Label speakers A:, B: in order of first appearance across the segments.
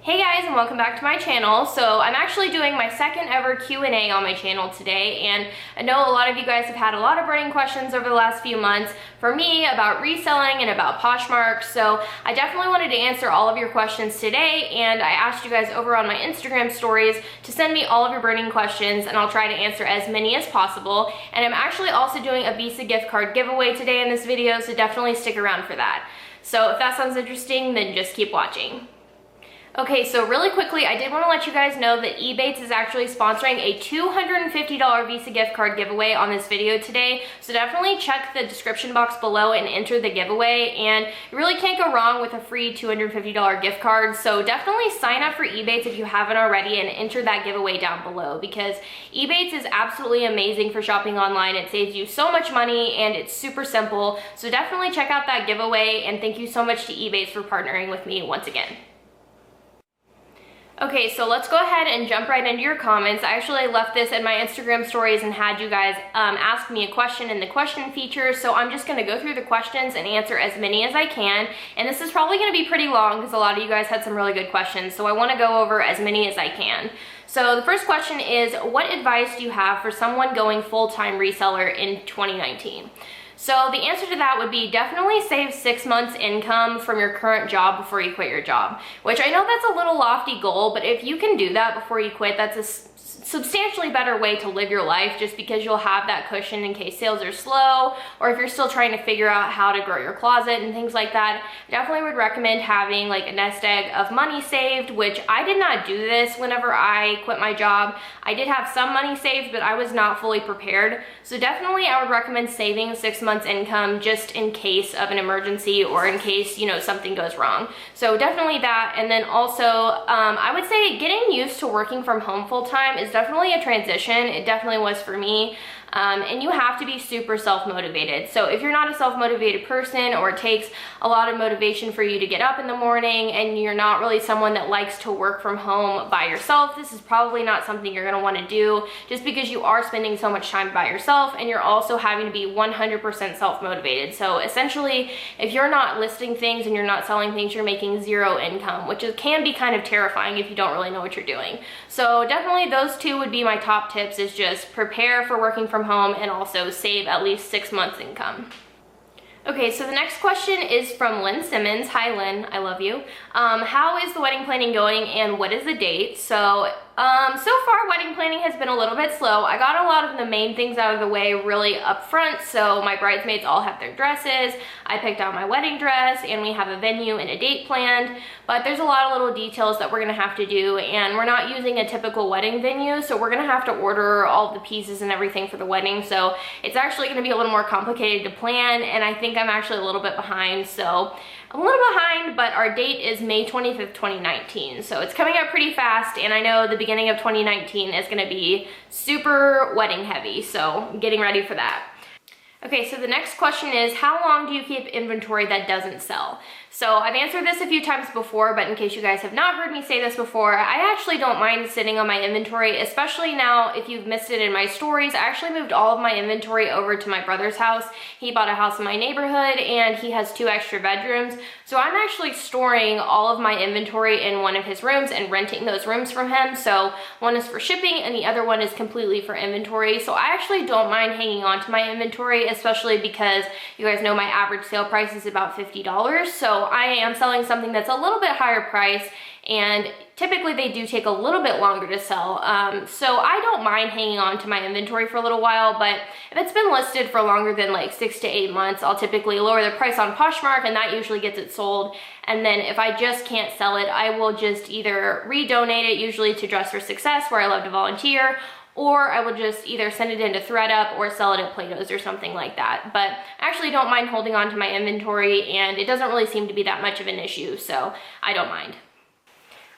A: Hey guys, and welcome back to my channel. So I'm actually doing my second ever Q&A on my channel today, and I know a lot of you guys have had a lot of burning questions over the last few months for me about reselling and about Poshmark, so I definitely wanted to answer all of your questions today, and I asked you guys over on my Instagram stories to send me all of your burning questions, and I'll try to answer as many as possible. And I'm actually also doing a Visa gift card giveaway today in this video, so definitely stick around for that. So if that sounds interesting, then just keep watching. Okay, so really quickly, I did want to let you guys know that Ebates is actually sponsoring a $250 Visa gift card giveaway on this video today, so definitely check the description box below and enter the giveaway, and you really can't go wrong with a free $250 gift card, so definitely sign up for Ebates if you haven't already and enter that giveaway down below, because Ebates is absolutely amazing for shopping online. It saves you so much money and it's super simple, so definitely check out that giveaway, and thank you so much to Ebates for partnering with me once again. Okay, so let's go ahead and jump right into your comments. I actually left this in my Instagram stories and had you guys ask me a question in the question feature, so I'm just gonna go through the questions and answer as many as I can. And this is probably gonna be pretty long because a lot of you guys had some really good questions, so I wanna go over as many as I can. So the first question is, what advice do you have for someone going full-time reseller in 2019? So the answer to that would be definitely save 6 months income from your current job before you quit your job, which I know that's a little lofty goal, but if you can do that before you quit, that's a substantially better way to live your life, just because you'll have that cushion in case sales are slow, or if you're still trying to figure out how to grow your closet and things like that. I definitely would recommend having like a nest egg of money saved, which I did not do this whenever I quit my job. I did have some money saved, but I was not fully prepared. So definitely I would recommend saving 6 months income just in case of an emergency, or in case, you know, something goes wrong. So definitely that. And then also I would say getting used to working from home full time is definitely a transition. It definitely was for me. And you have to be super self-motivated. So if you're not a self-motivated person, or it takes a lot of motivation for you to get up in the morning, and you're not really someone that likes to work from home by yourself, this is probably not something you're gonna wanna do, just because you are spending so much time by yourself, and you're also having to be 100% self-motivated. So essentially, if you're not listing things and you're not selling things, you're making zero income, which can be kind of terrifying if you don't really know what you're doing. So definitely those two would be my top tips, is just prepare for working from home and also save at least 6 months income. Okay, so the next question is from Lynn Simmons. Hi Lynn, I love you. How is the wedding planning going, and what is the date? So far wedding planning has been a little bit slow. I got a lot of the main things out of the way really up front, so my bridesmaids all have their dresses, I picked out my wedding dress, and we have a venue and a date planned, but there's a lot of little details that we're gonna have to do, and we're not using a typical wedding venue, so we're gonna have to order all the pieces and everything for the wedding, so it's actually gonna be a little more complicated to plan, and I think I'm actually a little bit behind, so I'm a little behind, but our date is May 25th, 2019, so it's coming up pretty fast, and I know the beginning of 2019 is gonna be super wedding heavy, so I'm getting ready for that. Okay, so the next question is, how long do you keep inventory that doesn't sell? So I've answered this a few times before, but in case you guys have not heard me say this before, I actually don't mind sitting on my inventory, especially now if you've missed it in my stories. I actually moved all of my inventory over to my brother's house. He bought a house in my neighborhood, and he has 2 extra bedrooms. So I'm actually storing all of my inventory in one of his rooms and renting those rooms from him. So one is for shipping and the other one is completely for inventory. So I actually don't mind hanging on to my inventory, especially because you guys know my average sale price is about $50. So I am selling something that's a little bit higher price, and typically they do take a little bit longer to sell. So I don't mind hanging on to my inventory for a little while, but if it's been listed for longer than like 6 to 8 months, I'll typically lower the price on Poshmark, and that usually gets it sold. And then if I just can't sell it, I will just either redonate it, usually to Dress for Success, where I love to volunteer, or I will just either send it into ThredUp or sell it at Plato's or something like that. But I actually don't mind holding on to my inventory, and it doesn't really seem to be that much of an issue, so I don't mind.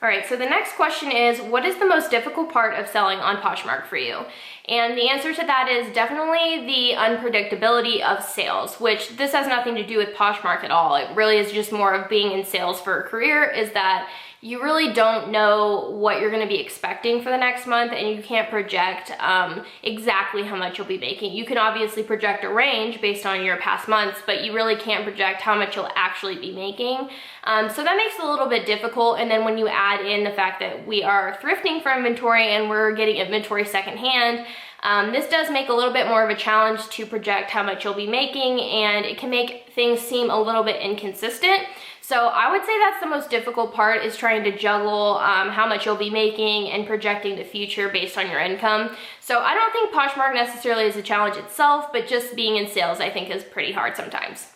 A: All right, so the next question is, what is the most difficult part of selling on Poshmark for you? And the answer to that is definitely the unpredictability of sales, which this has nothing to do with Poshmark at all. It really is just more of being in sales for a career, is that you really don't know what you're going to be expecting for the next month, and you can't project exactly how much you'll be making. You can obviously project a range based on your past months, but you really can't project how much you'll actually be making. So that makes it a little bit difficult. And then when you add in the fact that we are thrifting for inventory and we're getting inventory secondhand, this does make a little bit more of a challenge to project how much you'll be making, and it can make things seem a little bit inconsistent. So I would say that's the most difficult part, is trying to juggle how much you'll be making and projecting the future based on your income. So I don't think Poshmark necessarily is a challenge itself, but just being in sales I think is pretty hard sometimes.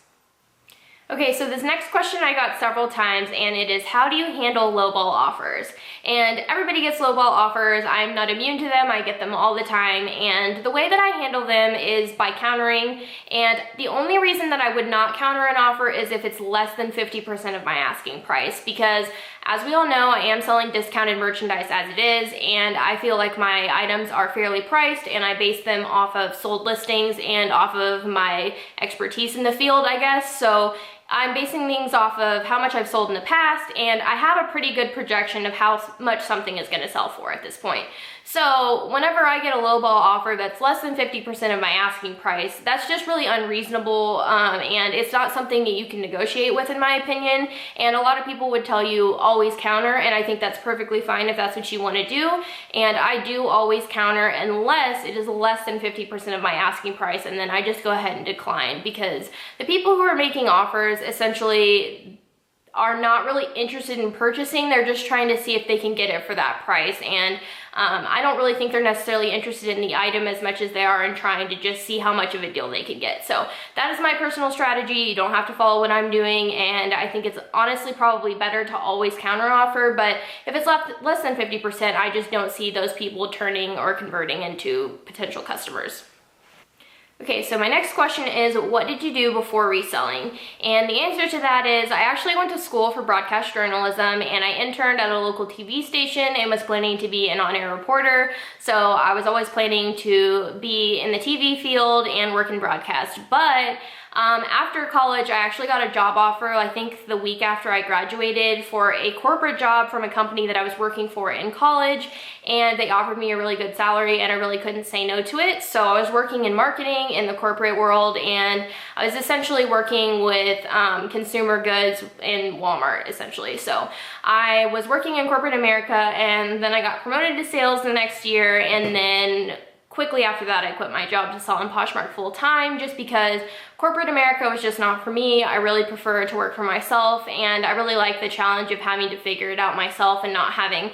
A: Okay, so this next question I got several times, and it is, how do you handle lowball offers? And everybody gets lowball offers. I'm not immune to them. I get them all the time, and the way that I handle them is by countering. And the only reason that I would not counter an offer is if it's less than 50% of my asking price, because as we all know, I am selling discounted merchandise as it is, and I feel like my items are fairly priced, and I base them off of sold listings and off of my expertise in the field, I guess. So I'm basing things off of how much I've sold in the past, and I have a pretty good projection of how much something is going to sell for at this point. So whenever I get a lowball offer that's less than 50% of my asking price, that's just really unreasonable, and it's not something that you can negotiate with, in my opinion. And a lot of people would tell you always counter, and I think that's perfectly fine if that's what you want to do. And I do always counter unless it is less than 50% of my asking price, and then I just go ahead and decline, because the people who are making offers essentially are not really interested in purchasing. They're just trying to see if they can get it for that price, and I don't really think they're necessarily interested in the item as much as they are in trying to just see how much of a deal they can get. So that is my personal strategy. You don't have to follow what I'm doing, and I think it's honestly probably better to always counter offer, but if it's less than 50%, I just don't see those people turning or converting into potential customers. Okay, so my next question is, what did you do before reselling? And the answer to that is, I actually went to school for broadcast journalism, and I interned at a local TV station and was planning to be an on-air reporter. So I was always planning to be in the TV field and work in broadcast. But after college, I actually got a job offer, I think the week after I graduated, for a corporate job from a company that I was working for in college, and they offered me a really good salary, and I really couldn't say no to it. So I was working in marketing in the corporate world, and I was essentially working with consumer goods in Walmart, essentially. So I was working in corporate America, and then I got promoted to sales the next year, and then quickly after that, I quit my job to sell on Poshmark full-time, just because corporate America was just not for me. I really prefer to work for myself, and I really like the challenge of having to figure it out myself and not having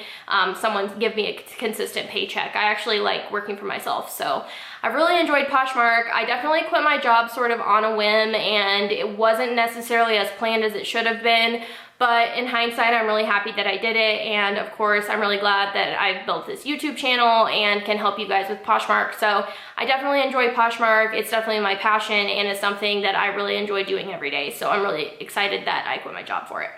A: someone give me a consistent paycheck. I actually like working for myself, so I really enjoyed Poshmark. I definitely quit my job sort of on a whim, and it wasn't necessarily as planned as it should have been. But in hindsight, I'm really happy that I did it, and of course, I'm really glad that I've built this YouTube channel and can help you guys with Poshmark. So I definitely enjoy Poshmark. It's definitely my passion, and it's something that I really enjoy doing every day. So I'm really excited that I quit my job for it.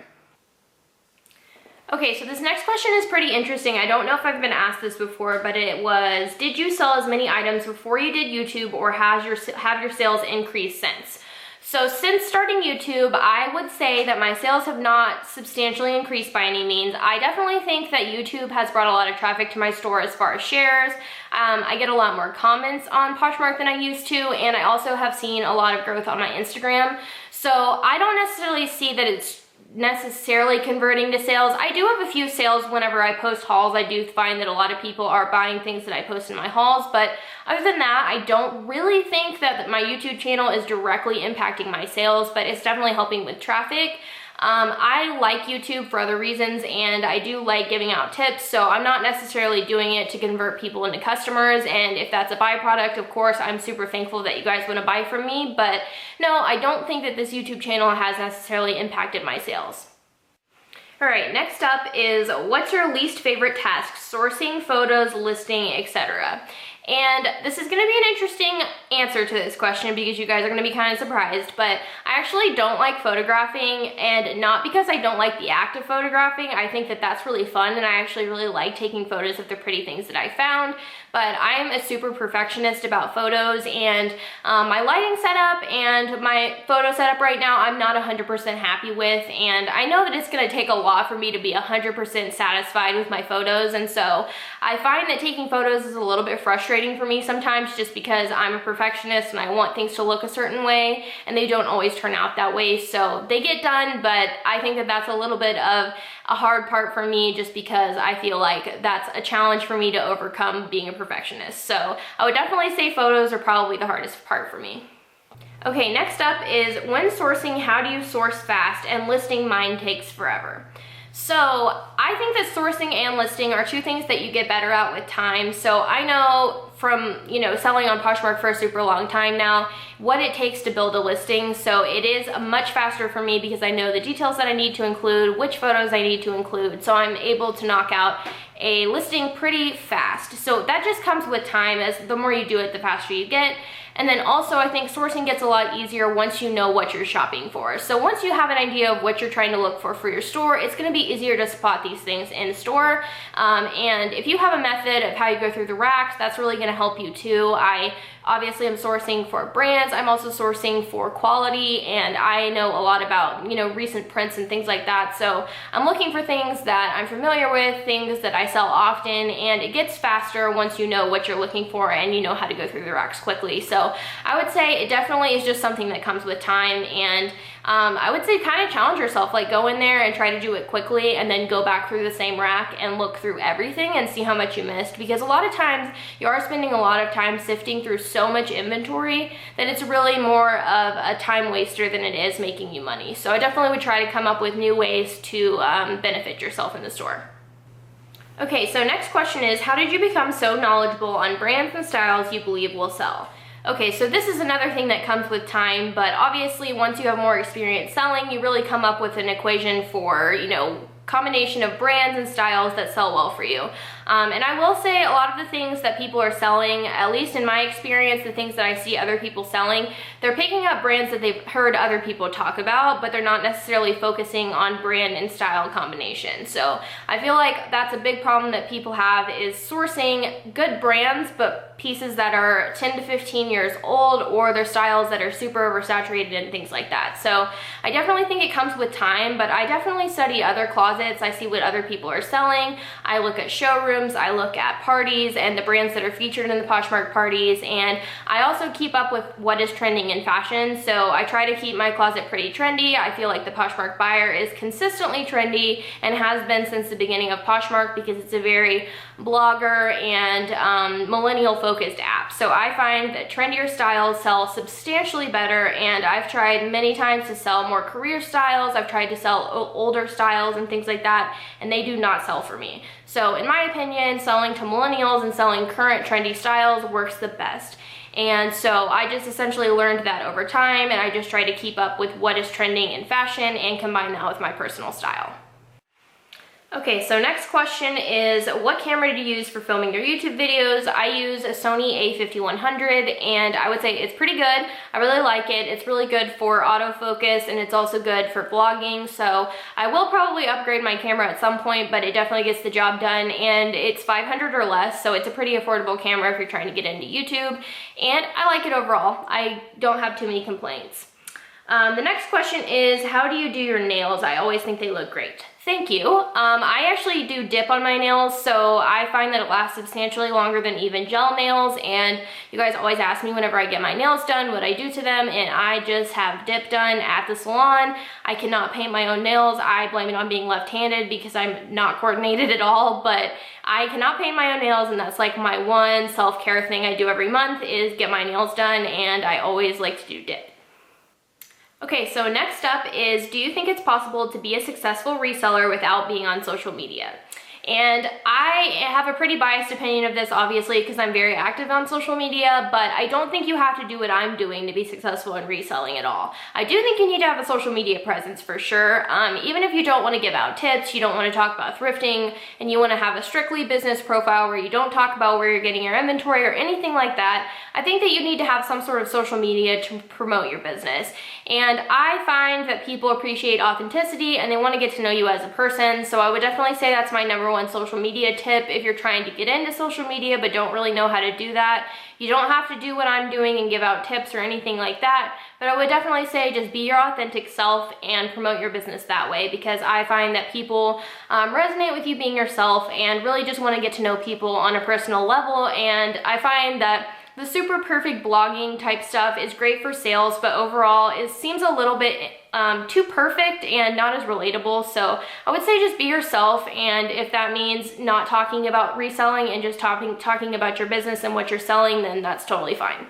A: Okay, so this next question is pretty interesting. I don't know if I've been asked this before, but it was, did you sell as many items before you did YouTube, or have your sales increased since? So since starting YouTube, I would say that my sales have not substantially increased by any means. I definitely think that YouTube has brought a lot of traffic to my store as far as shares. I get a lot more comments on Poshmark than I used to, and I also have seen a lot of growth on my Instagram. So I don't necessarily see that it's necessarily converting to sales. I do have a few sales whenever I post hauls. I do find that a lot of people are buying things that I post in my hauls, but other than that, I don't really think that my YouTube channel is directly impacting my sales, but it's definitely helping with traffic. I like YouTube for other reasons, and I do like giving out tips, so I'm not necessarily doing it to convert people into customers, and if that's a byproduct, of course, I'm super thankful that you guys want to buy from me, but no, I don't think that this YouTube channel has necessarily impacted my sales. Alright, next up is, what's your least favorite task? Sourcing, photos, listing, etc. And this is gonna be an interesting answer to this question because you guys are gonna be kind of surprised, but I actually don't like photographing, and not because I don't like the act of photographing. I think that that's really fun, and I actually really like taking photos of the pretty things that I found, but I am a super perfectionist about photos, and my lighting setup and my photo setup right now, I'm not 100% happy with, and I know that it's gonna take a lot for me to be 100% satisfied with my photos, and so I find that taking photos is a little bit frustrating for me sometimes, just because I'm a perfectionist and I want things to look a certain way, and they don't always turn out that way. So they get done, but I think that that's a little bit of a hard part for me, just because I feel like that's a challenge for me to overcome being a perfectionist. So I would definitely say photos are probably the hardest part for me. Okay, next up is when sourcing, how do you source fast, and listing mine takes forever. So I think that sourcing and listing are two things that you get better at with time. So I know from, selling on Poshmark for a super long time now, what it takes to build a listing. So it is much faster for me because I know the details that I need to include, which photos I need to include. So I'm able to knock out a listing pretty fast. So that just comes with time. As the more you do it, the faster you get. And then also I think sourcing gets a lot easier once you know what you're shopping for. So once you have an idea of what you're trying to look for your store, it's gonna be easier to spot these things in store. And if you have a method of how you go through the racks, that's really gonna help you too. I obviously am sourcing for brands. I'm also sourcing for quality, and I know a lot about, recent prints and things like that. So I'm looking for things that I'm familiar with, things that I sell often, and it gets faster once you know what you're looking for and you know how to go through the racks quickly. So I would say it definitely is just something that comes with time, and I would say kind of challenge yourself, like go in there and try to do it quickly and then go back through the same rack and look through everything and see how much you missed, because a lot of times you are spending a lot of time sifting through so much inventory that it's really more of a time waster than it is making you money. So I definitely would try to come up with new ways to benefit yourself in the store. Okay, so next question is, how did you become so knowledgeable on brands and styles you believe will sell? Okay, so this is another thing that comes with time, but obviously once you have more experience selling, you really come up with an equation for, combination of brands and styles that sell well for you. And I will say a lot of the things that people are selling, at least in my experience, the things that I see other people selling, they're picking up brands that they've heard other people talk about, but they're not necessarily focusing on brand and style combination. So I feel like that's a big problem that people have, is sourcing good brands, but pieces that are 10 to 15 years old, or their styles that are super oversaturated and things like that. So I definitely think it comes with time, but I definitely study other closets. I see what other people are selling. I look at showrooms, I look at parties and the brands that are featured in the Poshmark parties, and I also keep up with what is trending in fashion. So I try to keep my closet pretty trendy. I feel like the Poshmark buyer is consistently trendy and has been since the beginning of Poshmark, because it's a very blogger and millennial focused app. So I find that trendier styles sell substantially better, and I've tried many times to sell more career styles. I've tried to sell older styles and things like that, and they do not sell for me. So in my opinion, selling to millennials and selling current trendy styles works the best. And so I just essentially learned that over time, and I just try to keep up with what is trending in fashion and combine that with my personal style. Okay, so next question is, what camera do you use for filming your YouTube videos? I use a Sony a5100, and I would say it's pretty good. I really like it. It's really good for autofocus, and it's also good for vlogging. So I will probably upgrade my camera at some point, but it definitely gets the job done, and it's $500 or less, so it's a pretty affordable camera if you're trying to get into YouTube, and I like it overall. I don't have too many complaints. The next question is, how do you do your nails? I always think they look great. Thank you. I actually do dip on my nails, so I find that it lasts substantially longer than even gel nails, and you guys always ask me whenever I get my nails done what I do to them, and I just have dip done at the salon. I cannot paint my own nails. I blame it on being left-handed because I'm not coordinated at all, but I cannot paint my own nails, and that's like my one self-care thing I do every month, is get my nails done, and I always like to do dip. Okay, so next up is, do you think it's possible to be a successful reseller without being on social media? And I have a pretty biased opinion of this, obviously, because I'm very active on social media, but I don't think you have to do what I'm doing to be successful in reselling at all. I do think you need to have a social media presence for sure. Even if you don't want to give out tips, you don't want to talk about thrifting, and you want to have a strictly business profile where you don't talk about where you're getting your inventory or anything like that, I think that you need to have some sort of social media to promote your business. And I find that people appreciate authenticity and they want to get to know you as a person. So I would definitely say that's my number one social media tip if you're trying to get into social media but don't really know how to do that. You don't have to do what I'm doing and give out tips or anything like that, but I would definitely say just be your authentic self and promote your business that way, because I find that people resonate with you being yourself and really just want to get to know people on a personal level. And I find that the super perfect blogging type stuff is great for sales, but overall it seems a little bit too perfect and not as relatable. So I would say just be yourself, and if that means not talking about reselling and just talking about your business and what you're selling, then that's totally fine.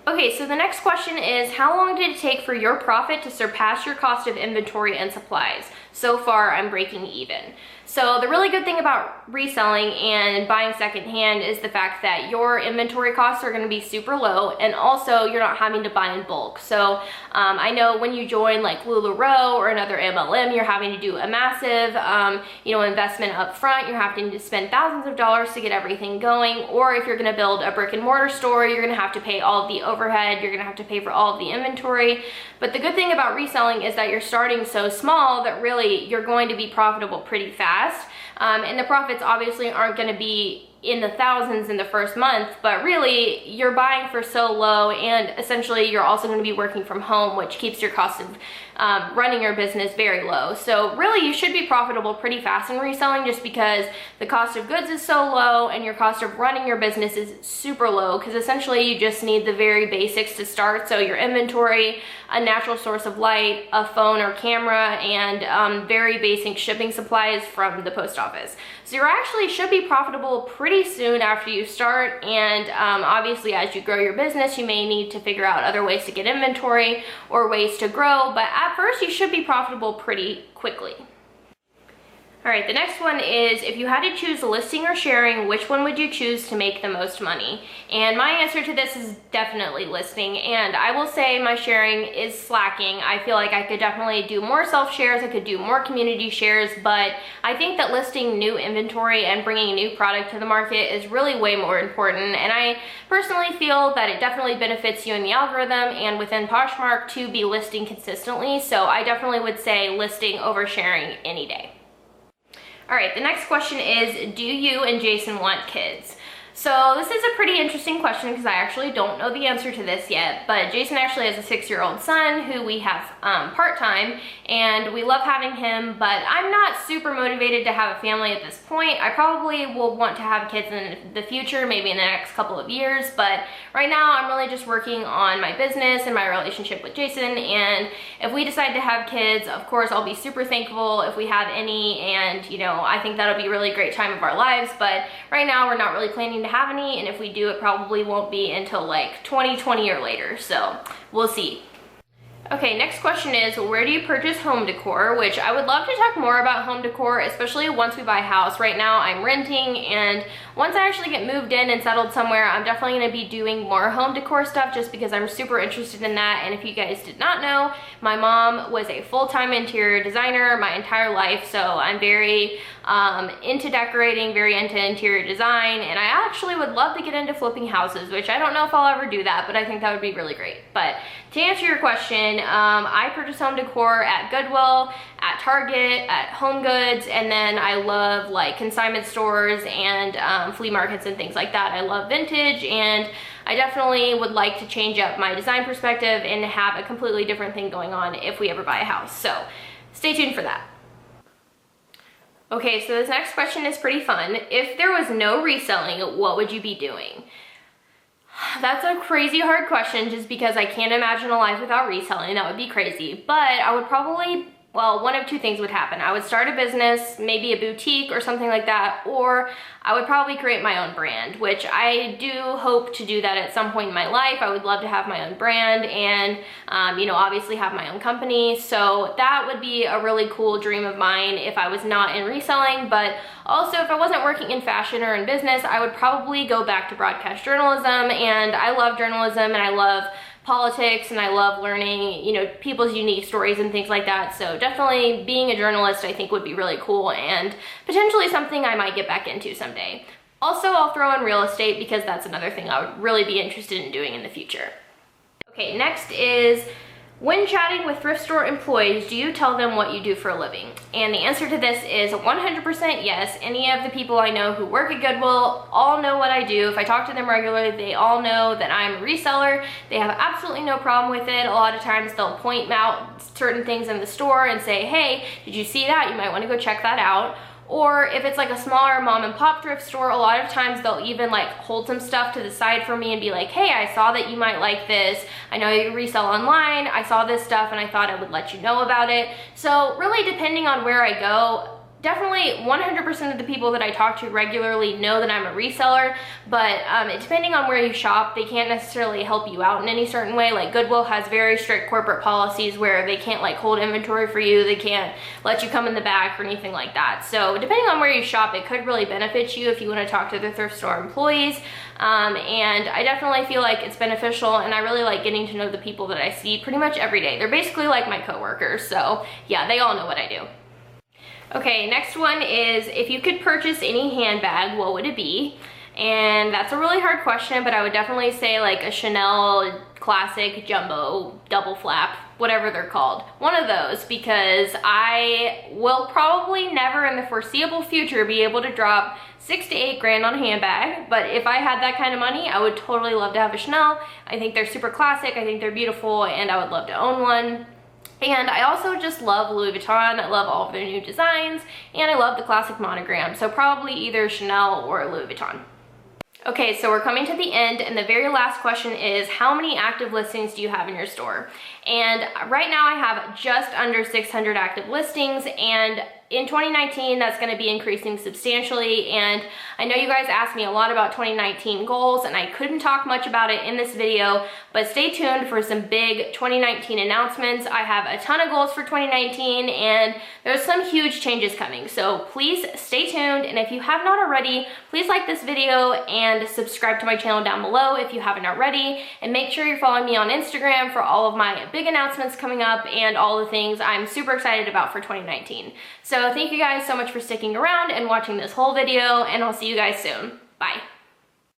A: Okay, so the next question is, how long did it take for your profit to surpass your cost of inventory and supplies? So far, I'm breaking even. So the really good thing about reselling and buying secondhand is the fact that your inventory costs are going to be super low, and also you're not having to buy in bulk. So I know when you join like LuLaRoe or another MLM, you're having to do a massive investment up front. You're having to spend thousands of dollars to get everything going. Or if you're going to build a brick and mortar store, you're going to have to pay all of the overhead. You're going to have to pay for all of the inventory. But the good thing about reselling is that you're starting so small that really you're going to be profitable pretty fast. And the profits obviously aren't going to be in the thousands in the first month, but really you're buying for so low, and essentially you're also going to be working from home, which keeps your cost of running your business very low. So really you should be profitable pretty fast in reselling, just because the cost of goods is so low and your cost of running your business is super low, because essentially you just need the very basics to start. So your inventory, a natural source of light, a phone or camera, and very basic shipping supplies from the post office. So you actually should be profitable pretty soon after you start, and obviously as you grow your business you may need to figure out other ways to get inventory or ways to grow, but at first you should be profitable pretty quickly. All right, the next one is, if you had to choose listing or sharing, which one would you choose to make the most money? And my answer to this is definitely listing, and I will say my sharing is slacking. I feel like I could definitely do more self-shares, I could do more community shares, but I think that listing new inventory and bringing a new product to the market is really way more important, and I personally feel that it definitely benefits you in the algorithm and within Poshmark to be listing consistently, so I definitely would say listing over sharing any day. All right, the next question is, do you and Jason want kids? So this is a pretty interesting question because I actually don't know the answer to this yet, but Jason actually has a 6-year-old son who we have part-time, and we love having him, but I'm not super motivated to have a family at this point. I probably will want to have kids in the future, maybe in the next couple of years, but right now I'm really just working on my business and my relationship with Jason, and if we decide to have kids, of course I'll be super thankful if we have any, and I think that'll be a really great time of our lives, but right now we're not really planning to have any, and if we do, it probably won't be until like 2020 or later, so we'll see. Okay, next question is, where do you purchase home decor? Which I would love to talk more about home decor, especially once we buy a house. Right now I'm renting, and once I actually get moved in and settled somewhere, I'm definitely going to be doing more home decor stuff just because I'm super interested in that. And if you guys did not know, my mom was a full-time interior designer my entire life, so I'm very into decorating, very into interior design, and I actually would love to get into flipping houses, which I don't know if I'll ever do that, but I think that would be really great. But to answer your question, I purchase home decor at Goodwill, at Target, at Home Goods, and then I love like consignment stores and flea markets and things like that. I love vintage, and I definitely would like to change up my design perspective and have a completely different thing going on if we ever buy a house. So stay tuned for that. Okay, so this next question is pretty fun. If there was no reselling, what would you be doing? That's a crazy hard question just because I can't imagine a life without reselling. That would be crazy. But I would probably well, one of two things would happen. I would start a business, maybe a boutique or something like that, or I would probably create my own brand, which I do hope to do that at some point in my life. I would love to have my own brand and, you know, obviously have my own company. So that would be a really cool dream of mine if I was not in reselling. But also, if I wasn't working in fashion or in business, I would probably go back to broadcast journalism. And I love journalism and I love politics and I love learning, you know, people's unique stories and things like that. So definitely being a journalist I think would be really cool and potentially something I might get back into someday. Also, I'll throw in real estate because that's another thing I would really be interested in doing in the future. Okay, next is, when chatting with thrift store employees, do you tell them what you do for a living? And the answer to this is 100% yes. Any of the people I know who work at Goodwill all know what I do. If I talk to them regularly, they all know that I'm a reseller. They have absolutely no problem with it. A lot of times they'll point out certain things in the store and say, hey, did you see that? You might want to go check that out. Or if it's like a smaller mom and pop thrift store, a lot of times they'll even like hold some stuff to the side for me and be like, hey, I saw that you might like this. I know you resell online. I saw this stuff and I thought I would let you know about it. So really, depending on where I go, definitely 100% of the people that I talk to regularly know that I'm a reseller, but depending on where you shop, they can't necessarily help you out in any certain way. Like Goodwill has very strict corporate policies where they can't like hold inventory for you, they can't let you come in the back or anything like that. So depending on where you shop, it could really benefit you if you want to talk to the thrift store employees. And I definitely feel like it's beneficial, and I really like getting to know the people that I see pretty much every day. They're basically like my coworkers, so yeah, they all know what I do. Okay, next one is, if you could purchase any handbag, what would it be? And that's a really hard question, but I would definitely say like a Chanel classic jumbo double flap, whatever they're called. One of those, because I will probably never in the foreseeable future be able to drop 6 to 8 grand on a handbag, but if I had that kind of money, I would totally love to have a Chanel. I think they're super classic, I think they're beautiful, and I would love to own one. And I also just love Louis Vuitton. I love all of their new designs, and I love the classic monogram. So probably either Chanel or Louis Vuitton. Okay, so we're coming to the end, and the very last question is, how many active listings do you have in your store? And right now I have just under 600 active listings, and in 2019, that's gonna be increasing substantially. And I know you guys asked me a lot about 2019 goals, and I couldn't talk much about it in this video, but stay tuned for some big 2019 announcements. I have a ton of goals for 2019, and there's some huge changes coming. So please stay tuned, and if you have not already, please like this video and subscribe to my channel down below if you haven't already, and make sure you're following me on Instagram for all of my big announcements coming up and all the things I'm super excited about for 2019. So thank you guys so much for sticking around and watching this whole video, and I'll see you guys soon. Bye.